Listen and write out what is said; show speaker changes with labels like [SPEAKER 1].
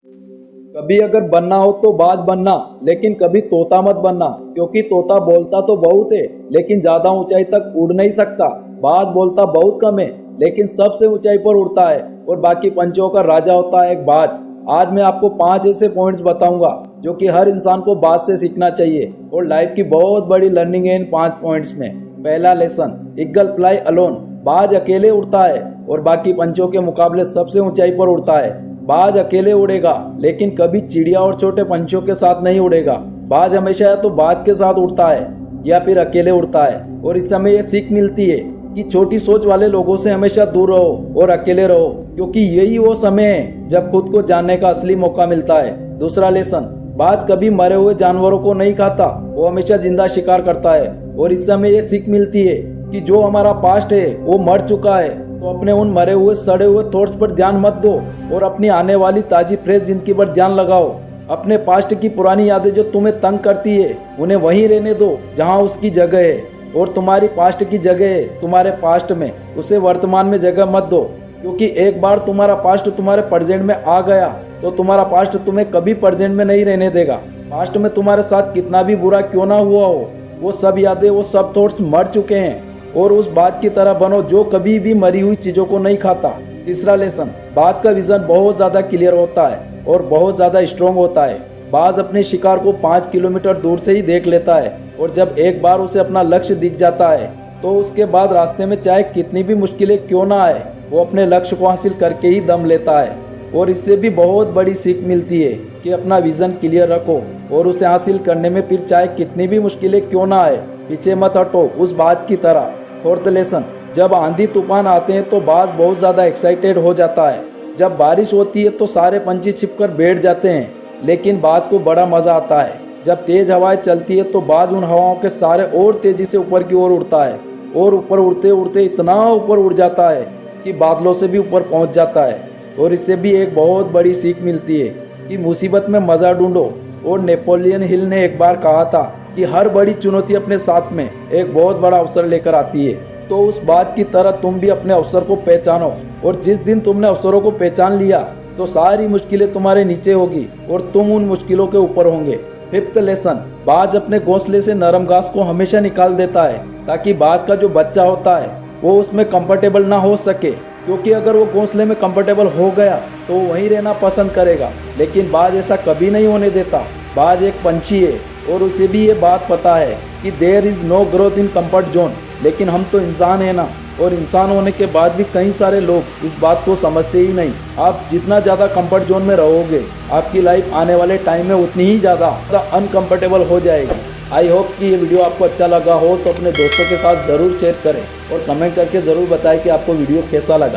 [SPEAKER 1] कभी अगर बनना हो तो बाज बनना, लेकिन कभी तोता मत बनना, क्योंकि तोता बोलता तो बहुत है लेकिन ज्यादा ऊंचाई तक उड़ नहीं सकता। बाज बोलता बहुत कम है लेकिन सबसे ऊंचाई पर उड़ता है और बाकी पंछियों का राजा होता है एक बाज। आज मैं आपको 5 ऐसे पॉइंट्स बताऊंगा जो कि हर इंसान को बाज से सीखना चाहिए और लाइफ की बहुत बड़ी लर्निंग है इन 5 पॉइंट्स में। पहला लेसन, ईगल फ्लाई अलोन। बाज अकेले उड़ता है और बाकी पंछियों के मुकाबले सबसे ऊंचाई पर उड़ता है। बाज अकेले उड़ेगा लेकिन कभी चिड़िया और छोटे पंछियों के साथ नहीं उड़ेगा। बाज हमेशा या तो बाज के साथ उड़ता है या फिर अकेले उड़ता है। और इस समय यह सीख मिलती है कि छोटी सोच वाले लोगों से हमेशा दूर रहो और अकेले रहो, क्योंकि यही वो समय है जब खुद को जानने का असली मौका मिलता है। दूसरा लेसन, बाज कभी मरे हुए जानवरों को नहीं खाता, वो हमेशा जिंदा शिकार करता है। और इस समय यह सीख मिलती है कि जो हमारा पास्ट है वो मर चुका है, तो अपने उन मरे हुए सड़े हुए थॉट्स पर ध्यान मत दो और अपनी आने वाली ताजी फ्रेश जिंदगी पर ध्यान लगाओ। अपने पास्ट की पुरानी यादें जो तुम्हें तंग करती है उन्हें वहीं रहने दो जहां उसकी जगह है, और तुम्हारी पास्ट की जगह है तुम्हारे पास्ट में, उसे वर्तमान में जगह मत दो। क्योंकि एक बार तुम्हारा पास्ट तुम्हारे प्रेजेंट में आ गया तो तुम्हारा पास्ट तुम्हें कभी प्रेजेंट में नहीं रहने देगा। पास्ट में तुम्हारे साथ कितना भी बुरा क्यों ना हुआ हो, वो सब यादें, वो सब थॉट्स मर चुके हैं। और उस बाज की तरह बनो जो कभी भी मरी हुई चीजों को नहीं खाता। तीसरा लेसन, बाज का विजन बहुत ज्यादा क्लियर होता है और बहुत ज्यादा स्ट्रॉन्ग होता है। बाज अपने शिकार को 5 किलोमीटर दूर से ही देख लेता है, और जब एक बार उसे अपना लक्ष्य दिख जाता है तो उसके बाद रास्ते में चाहे कितनी भी मुश्किलें क्यों ना आए, वो अपने लक्ष्य को हासिल करके ही दम लेता है। और इससे भी बहुत बड़ी सीख मिलती है कि अपना विजन क्लियर रखो और उसे हासिल करने में फिर चाहे कितनी भी मुश्किलें क्यों ना आए, पीछे मत हटो उस बात की तरह। फोर्थ लेसन, जब आंधी तूफान आते हैं तो बाज बहुत ज़्यादा एक्साइटेड हो जाता है। जब बारिश होती है तो सारे पंछी छिपकर बैठ जाते हैं, लेकिन बाज को बड़ा मज़ा आता है। जब तेज़ हवाएं चलती है तो बाज उन हवाओं के सारे और तेज़ी से ऊपर की ओर उड़ता है, और ऊपर उड़ते उड़ते इतना ऊपर उड़ जाता है कि बादलों से भी ऊपर पहुंच जाता है। और इससे भी एक बहुत बड़ी सीख मिलती है कि मुसीबत में मज़ा ढूंढो। और नेपोलियन हिल ने एक बार कहा था कि हर बड़ी चुनौती अपने साथ में एक बहुत बड़ा अवसर लेकर आती है। तो उस बात की तरह तुम भी अपने अवसर को पहचानो, और जिस दिन तुमने अवसरों को पहचान लिया तो सारी मुश्किलें तुम्हारे नीचे होगी और तुम उन मुश्किलों के ऊपर होंगे। फिफ्थ लेसन, बाज अपने घोंसले से नरम घास को हमेशा निकाल देता है ताकि बाज का जो बच्चा होता है वो उसमें कंफर्टेबल ना हो सके, क्योंकि अगर वो घोंसले में कंफर्टेबल हो गया तो वो वहीं रहना पसंद करेगा। लेकिन बाज ऐसा कभी नहीं होने देता। बाज एक पंछी है और उसे भी ये बात पता है कि there is no growth in comfort zone. लेकिन हम तो इंसान है ना, और इंसान होने के बाद भी कई सारे लोग इस बात को समझते ही नहीं। आप जितना ज़्यादा कंफर्ट जोन में रहोगे आपकी लाइफ आने वाले टाइम में उतनी ही ज़्यादा अनकंफर्टेबल हो जाएगी। आई होप कि ये वीडियो आपको अच्छा लगा हो तो अपने दोस्तों के साथ ज़रूर शेयर करें और कमेंट करके ज़रूर बताएं कि आपको वीडियो कैसा लगा।